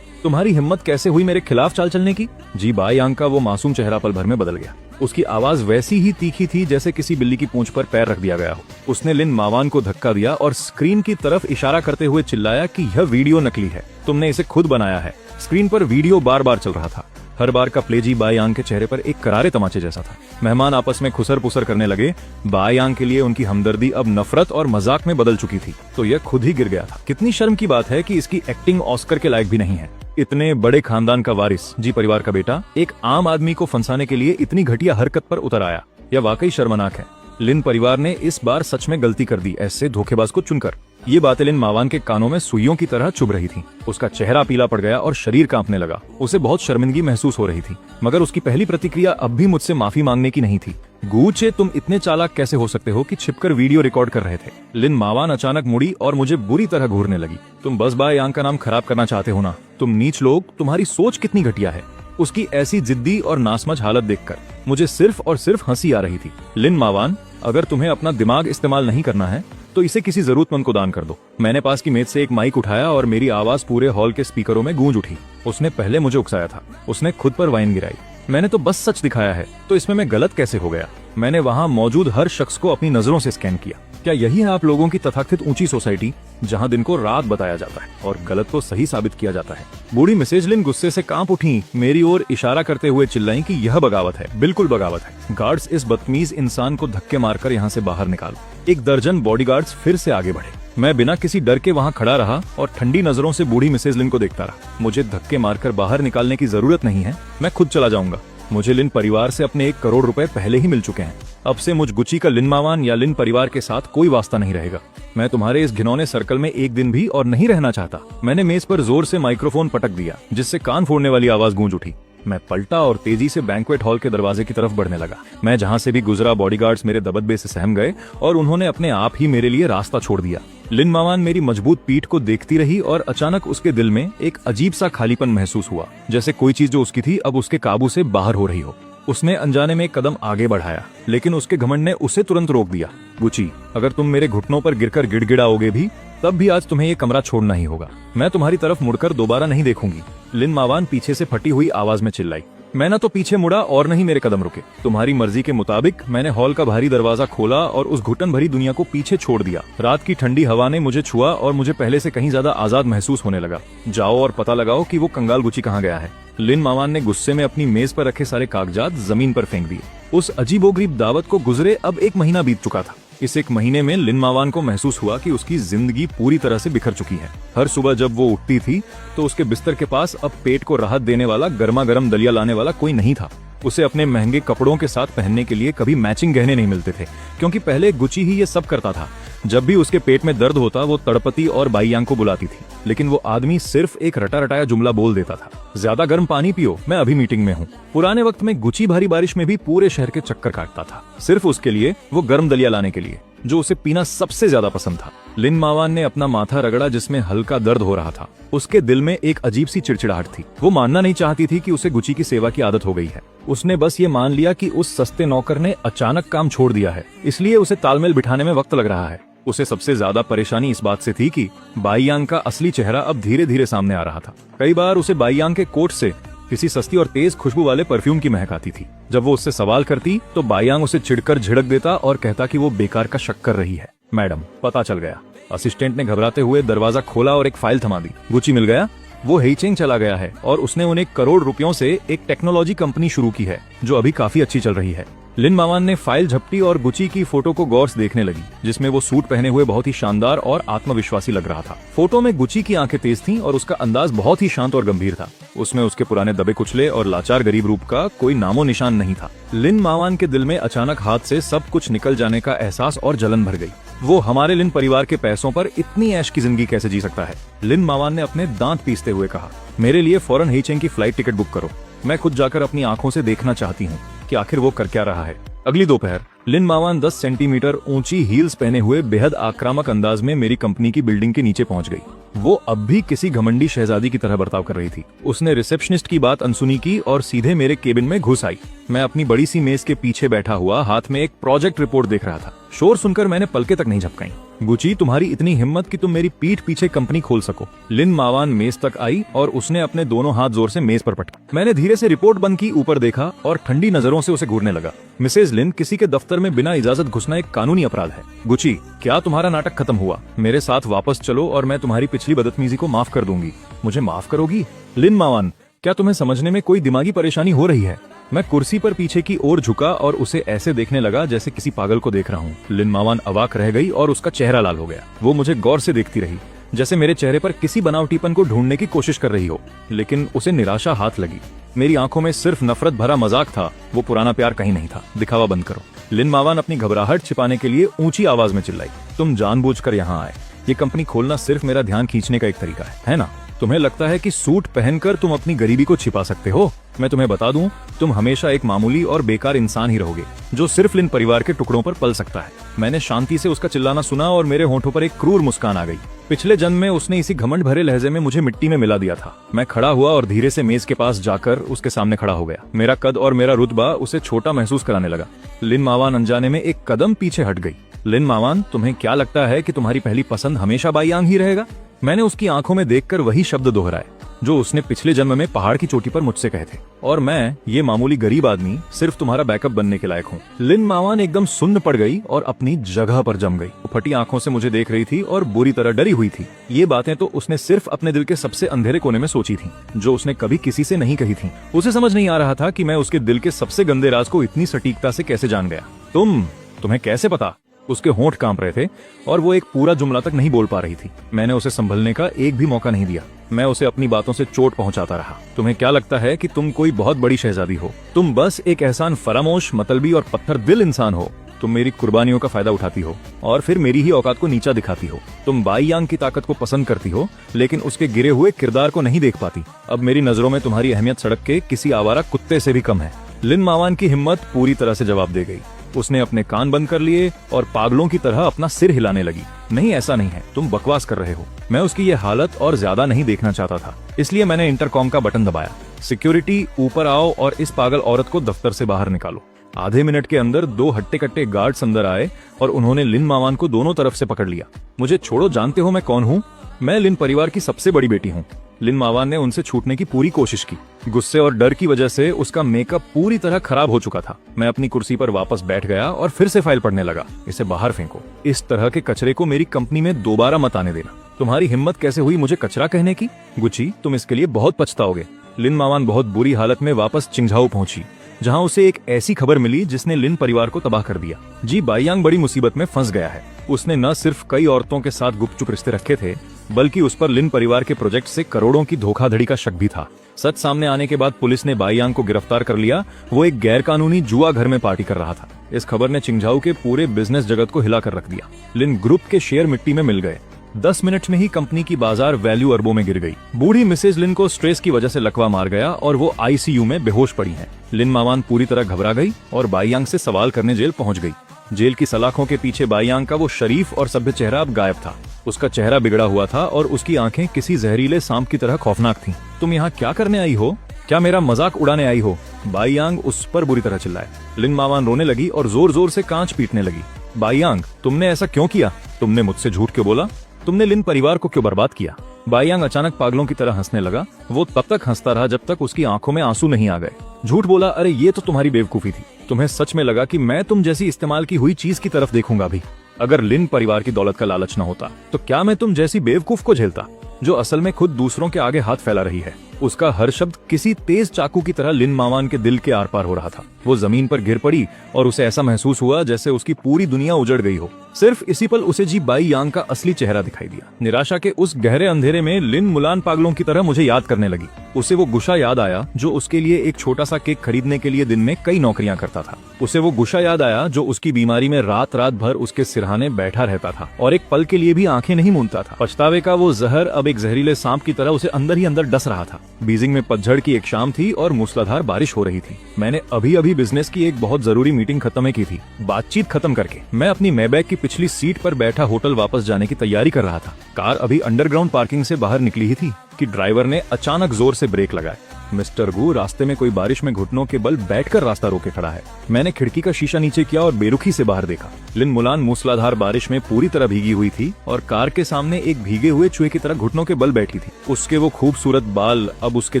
तुम्हारी हिम्मत कैसे हुई मेरे खिलाफ चाल चलने की? जी बाय यांग का वो मासूम चेहरा पल भर में बदल गया। उसकी आवाज वैसी ही तीखी थी जैसे किसी बिल्ली की पूंछ पर पैर रख दिया गया हो। उसने लिन मावान को धक्का दिया और स्क्रीन की तरफ इशारा करते हुए चिल्लाया कि यह वीडियो नकली है, तुमने इसे खुद बनाया है। स्क्रीन पर वीडियो बार बार चल रहा था। हर बार का प्ले जी बायांग के चेहरे पर एक करारे तमाचे जैसा था। मेहमान आपस में खुसर पुसर करने लगे। बायांग के लिए उनकी हमदर्दी अब नफरत और मजाक में बदल चुकी थी, तो यह खुद ही गिर गया था। कितनी शर्म की बात है कि इसकी एक्टिंग ऑस्कर के लायक भी नहीं है। इतने बड़े खानदान का वारिस, जी परिवार का बेटा, एक आम आदमी को फंसाने के लिए इतनी घटिया हरकत पर उतर आया। यह वाकई शर्मनाक है। लिन परिवार ने इस बार सच में गलती कर दी, ऐसे धोखेबाज को चुनकर। ये बातें लिन मावान के कानों में सुइयों की तरह चुभ रही थी। उसका चेहरा पीला पड़ गया और शरीर कांपने लगा। उसे बहुत शर्मिंदगी महसूस हो रही थी, मगर उसकी पहली प्रतिक्रिया अब भी मुझसे माफी मांगने की नहीं थी। गूचे, तुम इतने चालाक कैसे हो सकते हो कि छिपकर वीडियो रिकॉर्ड कर रहे थे? लिन मावान अचानक मुड़ी और मुझे बुरी तरह घूरने लगी। तुम बस बायांग का नाम खराब करना चाहते हो ना? तुम नीच लोग, तुम्हारी सोच कितनी घटिया है। उसकी ऐसी जिद्दी और नासमझ हालत देखकर मुझे सिर्फ और सिर्फ हंसी आ रही थी। लिन मावान, अगर तुम्हें अपना दिमाग इस्तेमाल नहीं करना है तो इसे किसी जरूरतमंद को दान कर दो। मैंने पास की मेज से एक माइक उठाया और मेरी आवाज पूरे हॉल के स्पीकरों में गूंज उठी। उसने पहले मुझे उकसाया था, उसने खुद पर वाइन गिराई। मैंने तो बस सच दिखाया है, तो इसमें मैं गलत कैसे हो गया? मैंने वहाँ मौजूद हर शख्स को अपनी नजरों से स्कैन किया। क्या यही है आप लोगों की तथाकथित ऊंची सोसाइटी, जहाँ दिन को रात बताया जाता है और गलत को सही साबित किया जाता है? बूढ़ी मिसेज लिन गुस्से से कांप उठी, मेरी ओर इशारा करते हुए चिल्लाई कि यह बगावत है, बिल्कुल बगावत है। गार्ड्स, इस बदतमीज इंसान को धक्के मारकर यहाँ से बाहर निकालो। एक दर्जन बॉडीगार्ड्स फिर से आगे बढ़े। मैं बिना किसी डर के वहाँ खड़ा रहा और ठंडी नजरों से बूढ़ी मिसेज लिन को देखता रहा। मुझे धक्के मारकर बाहर निकालने की जरूरत नहीं है, मैं खुद चला जाऊंगा। मुझे लिन परिवार से अपने 1 करोड़ रुपए पहले ही मिल चुके हैं। अब से मुझ गुची का लिन मावान या लिन परिवार के साथ कोई वास्ता नहीं रहेगा। मैं तुम्हारे इस घिनौने सर्कल में एक दिन भी और नहीं रहना चाहता। मैंने मेज पर जोर से माइक्रोफोन पटक दिया, जिससे कान फोड़ने वाली आवाज गूंज उठी। मैं पलटा और तेजी से बैंक्वेट हॉल के दरवाजे की तरफ बढ़ने लगा। मैं जहां से भी गुजरा, बॉडीगार्ड्स मेरे दबदबे से सहम गए और उन्होंने अपने आप ही मेरे लिए रास्ता छोड़ दिया। लिन मावान मेरी मजबूत पीठ को देखती रही और अचानक उसके दिल में एक अजीब सा खालीपन महसूस हुआ, जैसे कोई चीज जो उसकी थी अब उसके काबू से बाहर हो रही हो। उसने अनजाने में एक कदम आगे बढ़ाया, लेकिन उसके घमंड ने उसे तुरंत रोक दिया। गुची, अगर तुम मेरे घुटनों पर गिरकर गिड़गिड़ाओगे भी, तब भी आज तुम्हें ये कमरा छोड़ना ही होगा। मैं तुम्हारी तरफ मुड़कर दोबारा नहीं देखूंगी। लिन मावान पीछे से फटी हुई आवाज में चिल्लाई। मैं न तो पीछे मुड़ा और न ही मेरे कदम रुके। तुम्हारी मर्जी के मुताबिक मैंने हॉल का भारी दरवाजा खोला और उस घुटन भरी दुनिया को पीछे छोड़ दिया। रात की ठंडी हवा ने मुझे छुआ और मुझे पहले से कहीं ज्यादा आजाद महसूस होने लगा। जाओ और पता लगाओ कि वो कंगाल गुची कहाँ गया है। लिन मावान ने गुस्से में अपनी मेज पर रखे सारे कागजात जमीन पर फेंक दिए। उस अजीबोगरीब दावत को गुजरे अब 1 महीना बीत चुका था। इस 1 महीने में लिन मावान को महसूस हुआ कि उसकी जिंदगी पूरी तरह से बिखर चुकी है। हर सुबह जब वो उठती थी तो उसके बिस्तर के पास अब पेट को राहत देने वाला गर्मा गर्म दलिया लाने वाला कोई नहीं था। उसे अपने महंगे कपड़ों के साथ पहनने के लिए कभी मैचिंग गहने नहीं मिलते थे, क्योंकि पहले गुची ही ये सब करता था। जब भी उसके पेट में दर्द होता वो तड़पती और बाईयांग को बुलाती थी, लेकिन वो आदमी सिर्फ एक रटा रटाया जुमला बोल देता था, ज्यादा गर्म पानी पियो, मैं अभी मीटिंग में हूँ। पुराने वक्त में गुची भारी बारिश में भी पूरे शहर के चक्कर काटता था, सिर्फ उसके लिए, वो गर्म दलिया लाने के लिए, जो उसे पीना सबसे ज्यादा पसंद था। लिन मावान ने अपना माथा रगड़ा जिसमें हल्का दर्द हो रहा था। उसके दिल में एक अजीब सी चिड़चिड़ाहट थी। वो मानना नहीं चाहती थी कि उसे गुची की सेवा की आदत हो गई है। उसने बस ये मान लिया कि उस सस्ते नौकर ने अचानक काम छोड़ दिया है, इसलिए उसे तालमेल बिठाने में वक्त लग रहा है। उसे सबसे ज्यादा परेशानी इस बात से थी कि बाईयांग का असली चेहरा अब धीरे धीरे सामने आ रहा था। कई बार उसे बाईयांग के कोट से किसी सस्ती और तेज खुशबू वाले परफ्यूम की महक आती थी। जब वो उससे सवाल करती तो बाईयांग उसे चिढ़कर झिड़क देता और कहता कि वो बेकार का शक कर रही है। मैडम, पता चल गया। असिस्टेंट ने घबराते हुए दरवाजा खोला और एक फाइल थमा दी। गुची मिल गया। वो हेइचेंग चला गया है और उसने उन्हें 1 करोड़ रुपयों से एक टेक्नोलॉजी कंपनी शुरू की है, जो अभी काफी अच्छी चल रही है। लिन मावान ने फाइल झपटी और गुची की फोटो को गौर से देखने लगी, जिसमें वो सूट पहने हुए बहुत ही शानदार और आत्मविश्वासी लग रहा था। फोटो में गुची की आंखें तेज थीं और उसका अंदाज बहुत ही शांत और गंभीर था। उसमें उसके पुराने दबे कुचले और लाचार गरीब रूप का कोई नामो निशान नहीं था। लिन मावान के दिल में अचानक हाथ से सब कुछ निकल जाने का एहसास और जलन भर गई। वो हमारे लिन परिवार के पैसों पर इतनी ऐश की जिंदगी कैसे जी सकता है? लिन मावान ने अपने दांत पीसते हुए कहा, मेरे लिए फौरन हेइचेंग की फ्लाइट टिकट बुक करो। मैं खुद जाकर अपनी आंखों से देखना चाहती हूँ कि आखिर वो कर क्या रहा है। अगली दोपहर लिन मावान 10 सेंटीमीटर ऊंची हील्स पहने हुए बेहद आक्रामक अंदाज में मेरी कंपनी की बिल्डिंग के नीचे पहुंच गई। वो अब भी किसी घमंडी शहजादी की तरह बर्ताव कर रही थी। उसने रिसेप्शनिस्ट की बात अनसुनी की और सीधे मेरे केबिन में घुस आई। मैं अपनी बड़ी सी मेज के पीछे बैठा हुआ हाथ में एक प्रोजेक्ट रिपोर्ट देख रहा था। शोर सुनकर मैंने पलके तक नहीं झपकाई। गुची, तुम्हारी इतनी हिम्मत कि तुम मेरी पीठ पीछे कंपनी खोल सको। लिन मावान मेज तक आई और उसने अपने दोनों हाथ जोर से मेज पर पटका। मैंने धीरे से रिपोर्ट बंद की, ऊपर देखा और ठंडी नजरों से उसे घूरने लगा। मिसेज लिन, किसी के दफ्तर में बिना इजाजत घुसना एक कानूनी अपराध है। गुची, क्या तुम्हारा नाटक खत्म हुआ? मेरे साथ वापस चलो और मैं तुम्हारी पिछली बदतमीजी को माफ कर दूंगी। मुझे माफ करोगी? लिन मावान, क्या तुम्हें समझने में कोई दिमागी परेशानी हो रही है? मैं कुर्सी पर पीछे की ओर झुका और उसे ऐसे देखने लगा जैसे किसी पागल को देख रहा हूँ। लिन मावान अवाक रह गई और उसका चेहरा लाल हो गया। वो मुझे गौर से देखती रही, जैसे मेरे चेहरे पर किसी बनावटीपन को ढूंढने की कोशिश कर रही हो, लेकिन उसे निराशा हाथ लगी। मेरी आंखों में सिर्फ नफरत भरा मजाक था, वो पुराना प्यार कहीं नहीं था। दिखावा बंद करो। लिन मावान अपनी घबराहट छिपाने के लिए ऊंची आवाज में चिल्लाई, तुम जानबूझकर यहाँ आए। ये कंपनी खोलना सिर्फ मेरा ध्यान खींचने का एक तरीका है ना? तुम्हें लगता है कि सूट पहनकर तुम अपनी गरीबी को छिपा सकते हो? मैं तुम्हें बता दूं, तुम हमेशा एक मामूली और बेकार इंसान ही रहोगे, जो सिर्फ लिन परिवार के टुकड़ों पर पल सकता है। मैंने शांति से उसका चिल्लाना सुना और मेरे होठों पर एक क्रूर मुस्कान आ गई। पिछले जन्म में उसने इसी घमंड भरे लहजे में मुझे मिट्टी में मिला दिया था। मैं खड़ा हुआ और धीरे से मेज के पास जाकर उसके सामने खड़ा हो गया। मेरा कद और मेरा रुतबा उसे छोटा महसूस कराने लगा। लिन मावान अनजाने में एक कदम पीछे हट गई। लिन मावान, तुम्हें क्या लगता है कि तुम्हारी पहली पसंद हमेशा बाई यांग ही रहेगा? मैंने उसकी आंखों में देखकर वही शब्द दोहराए जो उसने पिछले जन्म में पहाड़ की चोटी पर मुझसे कहे थे। और मैं, ये मामूली गरीब आदमी, सिर्फ तुम्हारा बैकअप बनने के लायक हूँ। लिन मावान एकदम सुन्न पड़ गई और अपनी जगह पर जम गई। वो फटी आंखों से मुझे देख रही थी और बुरी तरह डरी हुई थी। ये बातें तो उसने सिर्फ अपने दिल के सबसे अंधेरे कोने में सोची थी, जो उसने कभी किसी से नहीं कही थी। उसे समझ नहीं आ रहा था कि मैं उसके दिल के सबसे गंदे राज को इतनी सटीकता से कैसे जान गया। तुम्हें कैसे पता? उसके होंठ कांप रहे थे और वो एक पूरा जुमला तक नहीं बोल पा रही थी। मैंने उसे संभलने का एक भी मौका नहीं दिया। मैं उसे अपनी बातों से चोट पहुंचाता रहा। तुम्हें क्या लगता है कि तुम कोई बहुत बड़ी शहजादी हो? तुम बस एक एहसान फरामोश, मतलबी और पत्थर दिल इंसान हो। तुम मेरी कुर्बानियों का फायदा उठाती हो और फिर मेरी ही औकात को नीचा दिखाती हो। तुम बाई यांग की ताकत को पसंद करती हो, लेकिन उसके गिरे हुए किरदार को नहीं देख पाती। अब मेरी नजरों में तुम्हारी अहमियत सड़क के किसी आवारा कुत्ते से भी कम है। लिन मावान की हिम्मत पूरी तरह से जवाब दे गई। उसने अपने कान बंद कर लिए और पागलों की तरह अपना सिर हिलाने लगी। नहीं, ऐसा नहीं है, तुम बकवास कर रहे हो। मैं उसकी ये हालत और ज्यादा नहीं देखना चाहता था, इसलिए मैंने इंटरकॉम का बटन दबाया। सिक्योरिटी, ऊपर आओ और इस पागल औरत को दफ्तर से बाहर निकालो। आधे मिनट के अंदर 2 हट्टे कट्टे गार्ड्स अंदर आए और उन्होंने लिन मावान को दोनों तरफ से पकड़ लिया। मुझे छोड़ो, जानते हो मैं कौन हूँ? मैं लिन परिवार की सबसे बड़ी बेटी हूँ। लिन मावान ने उनसे छूटने की पूरी कोशिश की। गुस्से और डर की वजह से उसका मेकअप पूरी तरह खराब हो चुका था। मैं अपनी कुर्सी पर वापस बैठ गया और फिर से फाइल पढ़ने लगा। इसे बाहर फेंको। इस तरह के कचरे को मेरी कंपनी में दोबारा मत आने देना। तुम्हारी हिम्मत कैसे हुई मुझे कचरा कहने की? गुची, तुम इसके लिए बहुत पछताओगे। लिन मावान बहुत बुरी हालत में वापस चिंगझाओ पहुंची, जहां उसे एक ऐसी खबर मिली जिसने लिन परिवार को तबाह कर दिया। जी, बाई यांग बड़ी मुसीबत में फंस गया है। उसने न सिर्फ कई औरतों के साथ गुपचुप रिश्ते रखे थे, बल्कि उस पर लिन परिवार के प्रोजेक्ट से करोड़ों की धोखाधड़ी का शक भी था। सच सामने आने के बाद पुलिस ने बाई यांग को गिरफ्तार कर लिया। वो एक गैर कानूनी जुआ घर में पार्टी कर रहा था। इस खबर ने चिंगझाओ के पूरे बिजनेस जगत को हिला कर रख दिया। लिन ग्रुप के शेयर मिट्टी में मिल गए। 10 मिनट में ही कंपनी की बाजार वैल्यू अरबों में गिर गई। बूढ़ी मिसेज लिन को स्ट्रेस की वजह से लकवा मार गया और वो आईसीयू में बेहोश पड़ी हैं। लिन मावान पूरी तरह घबरा गई और बाई यांग से सवाल करने जेल पहुंच गई। जेल की सलाखों के पीछे बाई यांग का वो शरीफ और सभ्य चेहरा अब गायब था। उसका चेहरा बिगड़ा हुआ था और उसकी आंखें किसी जहरीले सांप की तरह खौफनाक थीं। तुम यहाँ क्या करने आई हो? क्या मेरा मजाक उड़ाने आई हो? बाई यांग उस पर बुरी तरह चिल्लाए। लिन मावान रोने लगी और जोर जोर से कांच पीटने लगी। बाई यांग, तुमने ऐसा क्यों किया? तुमने मुझसे झूठ क्यों बोला? तुमने लिन परिवार को क्यों बर्बाद किया? बाई यांग अचानक पागलों की तरह हंसने लगा। वो तब तक हंसता रहा जब तक उसकी आंखों में आंसू नहीं आ गए। झूठ बोला? अरे ये तो तुम्हारी बेवकूफी थी। तुम्हें सच में लगा कि मैं तुम जैसी इस्तेमाल की हुई चीज की तरफ देखूंगा भी? अगर लिन परिवार की दौलत का लालच न होता तो क्या मैं तुम जैसी बेवकूफ को झेलता, जो असल में खुद दूसरों के आगे हाथ फैला रही है? उसका हर शब्द किसी तेज चाकू की तरह लिन मावान के दिल के आर पार हो रहा था। वो जमीन पर गिर पड़ी और उसे ऐसा महसूस हुआ जैसे उसकी पूरी दुनिया उजड़ गई हो। सिर्फ इसी पल उसे जी बाई यांग का असली चेहरा दिखाई दिया। निराशा के उस गहरे अंधेरे में लिन मुलान पागलों की तरह मुझे याद करने लगी। उसे वो गुशा याद आया जो उसके लिए एक छोटा सा केक खरीदने के लिए दिन में कई नौकरियां करता था। उसे वो गुशा याद आया जो उसकी बीमारी में रात रात भर उसके सिरहाने बैठा रहता था और एक पल के लिए भी आंखें नहीं मूंदता था। पछतावे का वो जहर अब एक जहरीले सांप की तरह उसे अंदर ही अंदर डस रहा था। बीजिंग में पतझड़ की एक शाम थी और मूसलाधार बारिश हो रही थी। मैंने अभी अभी बिजनेस की एक बहुत जरूरी मीटिंग खत्म की थी। बातचीत खत्म करके मैं अपनी मैबैग की पिछली सीट पर बैठा होटल वापस जाने की तैयारी कर रहा था। कार अभी अंडरग्राउंड पार्किंग से बाहर निकली ही थी कि ड्राइवर ने अचानक जोर से ब्रेक लगाए। मिस्टर गू, रास्ते में कोई बारिश में घुटनों के बल बैठकर रास्ता रोके खड़ा है। मैंने खिड़की का शीशा नीचे किया और बेरुखी से बाहर देखा। लिन मुलान मूसलाधार बारिश में पूरी तरह भीगी हुई थी और कार के सामने एक भीगे हुए चूहे की तरह घुटनों के बल बैठी थी। उसके वो खूबसूरत बाल अब उसके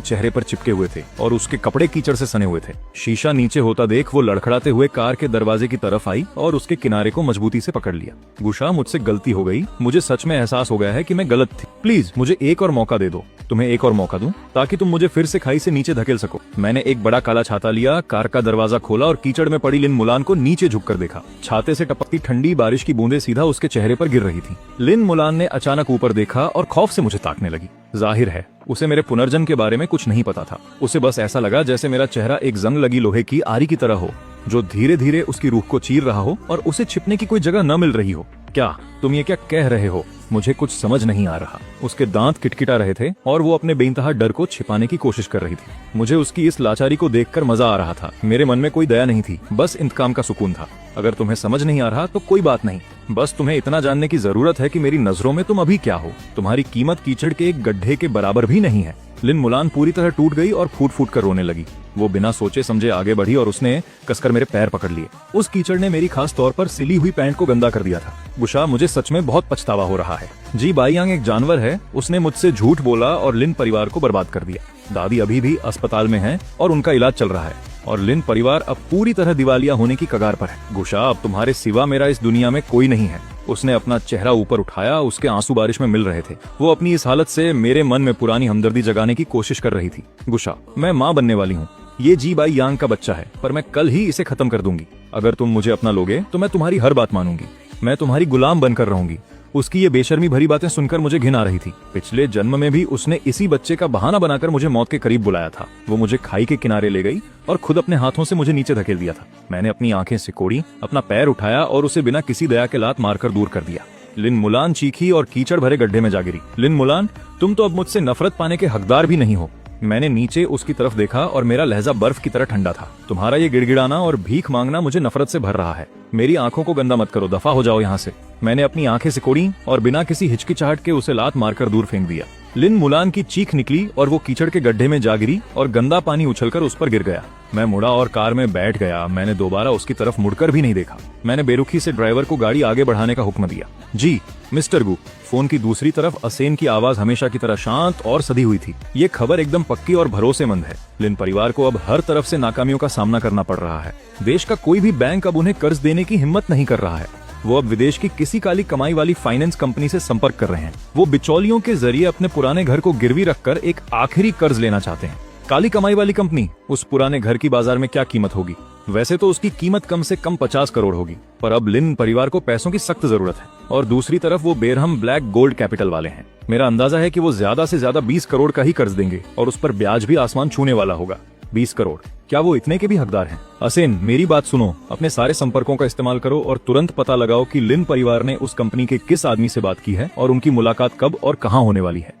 चेहरे पर चिपके हुए थे और उसके कपड़े कीचड़ से सने हुए थे। शीशा नीचे होता देख वो लड़खड़ाते हुए कार के दरवाजे की तरफ आई और उसके किनारे को मजबूती से पकड़ लिया। गुशा, मुझसे गलती हो गई। मुझे सच में एहसास हो गया है कि मैं गलत थी। प्लीज मुझे एक और मौका दे दो। तुम्हें एक और मौका दूं ताकि तुम मुझे फिर से खाई से नीचे धकेल सको। मैंने एक बड़ा काला छाता लिया, कार का दरवाजा खोला और कीचड़ में पड़ी लिन मुलान को नीचे झुककर देखा। छाते से टपकती ठंडी बारिश की बूंदें सीधा उसके चेहरे पर गिर रही थी। लिन मुलान ने अचानक ऊपर देखा और खौफ से मुझे ताकने लगी। जाहिर है उसे मेरे पुनर्जन्म के बारे में कुछ नहीं पता था। उसे बस ऐसा लगा जैसे मेरा चेहरा एक जंग लगी लोहे की आरी की तरह हो जो धीरे धीरे उसकी रूह को चीर रहा हो और उसे छिपने की कोई जगह न मिल रही हो। क्या तुम ये क्या कह रहे हो? मुझे कुछ समझ नहीं आ रहा। उसके दांत किटकिटा रहे थे और वो अपने बेइंतहा डर को छिपाने की कोशिश कर रही थी। मुझे उसकी इस लाचारी को देखकर मजा आ रहा था। मेरे मन में कोई दया नहीं थी, बस इंतकाम का सुकून था। अगर तुम्हें समझ नहीं आ रहा तो कोई बात नहीं, बस तुम्हें इतना जानने की जरूरत है कि मेरी नजरों में तुम अभी क्या हो। तुम्हारी कीमत कीचड़ के एक गड्ढे के बराबर भी नहीं है। लिन मुलान पूरी तरह टूट गई और फूट फूट कर रोने लगी। वो बिना सोचे समझे आगे बढ़ी और उसने कसकर मेरे पैर पकड़ लिए। उस कीचड़ ने मेरी खास तौर पर सिली हुई पैंट को गंदा कर दिया था। गुशा, मुझे सच में बहुत पछतावा हो रहा है। जी, बाईयांग एक जानवर है। उसने मुझसे झूठ बोला और लिन परिवार को बर्बाद कर दिया। दादी अभी भी अस्पताल में है और उनका इलाज चल रहा है और लिन परिवार अब पूरी तरह दिवालिया होने की कगार पर है। गुशा, अब तुम्हारे सिवा मेरा इस दुनिया में कोई नहीं है। उसने अपना चेहरा ऊपर उठाया, उसके आंसू बारिश में मिल रहे थे। वो अपनी इस हालत से मेरे मन में पुरानी हमदर्दी जगाने की कोशिश कर रही थी। गुशा, मैं माँ बनने वाली हूँ। ये जी बाई यांग का बच्चा है, पर मैं कल ही इसे खत्म कर दूंगी। अगर तुम मुझे अपना लोगे तो मैं तुम्हारी हर बात मानूंगी। मैं तुम्हारी गुलाम बनकर रहूंगी। उसकी ये बेशर्मी भरी बातें सुनकर मुझे घिन आ रही थी। पिछले जन्म में भी उसने इसी बच्चे का बहाना बनाकर मुझे मौत के करीब बुलाया था। वो मुझे खाई के किनारे ले गई और खुद अपने हाथों से मुझे नीचे धकेल दिया था। मैंने अपनी आंखें सिकोड़ी, अपना पैर उठाया और उसे बिना किसी दया के लात मारकर दूर कर दिया। लिन मुलान चीखी और कीचड़ भरे गड्ढे में जा गिरी। लिन मुलान, तुम तो अब मुझसे नफरत पाने के हकदार भी नहीं हो। मैंने नीचे उसकी तरफ देखा और मेरा लहजा बर्फ की तरह ठंडा था। तुम्हारा ये गिड़गिड़ाना और भीख मांगना मुझे नफरत से भर रहा है। मेरी आंखों को गंदा मत करो, दफा हो जाओ यहाँ से। मैंने अपनी आंखें सिकोड़ी और बिना किसी हिचकिचाहट के उसे लात मारकर दूर फेंक दिया। लिन मुलान की चीख निकली और वो कीचड़ के गड्ढे में जा गिरी और गंदा पानी उछलकर उस पर गिर गया। मैं मुड़ा और कार में बैठ गया। मैंने दोबारा उसकी तरफ मुड़कर भी नहीं देखा। मैंने बेरुखी से ड्राइवर को गाड़ी आगे बढ़ाने का हुक्म दिया। जी मिस्टर गू। फोन की दूसरी तरफ असेन की आवाज हमेशा की तरह शांत और सधी हुई थी। ये खबर एकदम पक्की और भरोसेमंद है। लिन परिवार को अब हर तरफ से नाकामियों का सामना करना पड़ रहा है। देश का कोई भी बैंक अब उन्हें कर्ज देने की हिम्मत नहीं कर रहा है। वो अब विदेश की किसी काली कमाई वाली फाइनेंस कंपनी से संपर्क कर रहे हैं। वो बिचौलियों के जरिए अपने पुराने घर को गिरवी रखकर एक आखिरी कर्ज लेना चाहते हैं। काली कमाई वाली कंपनी, उस पुराने घर की बाजार में क्या कीमत होगी? वैसे तो उसकी कीमत कम से कम 50 करोड़ होगी, पर अब लिन परिवार को पैसों की सख्त जरूरत है। और दूसरी तरफ वो बेरहम ब्लैक गोल्ड कैपिटल वाले हैं। मेरा अंदाजा है कि वो ज्यादा से ज्यादा 20 करोड़ का ही कर्ज देंगे और उस पर ब्याज भी आसमान छूने वाला होगा। 20 करोड़, क्या वो इतने के भी हकदार हैं? असेन, मेरी बात सुनो। अपने सारे संपर्कों का इस्तेमाल करो और तुरंत पता लगाओ कि लिन परिवार ने उस कंपनी के किस आदमी से बात की है और उनकी मुलाकात कब और कहाँ होने वाली है।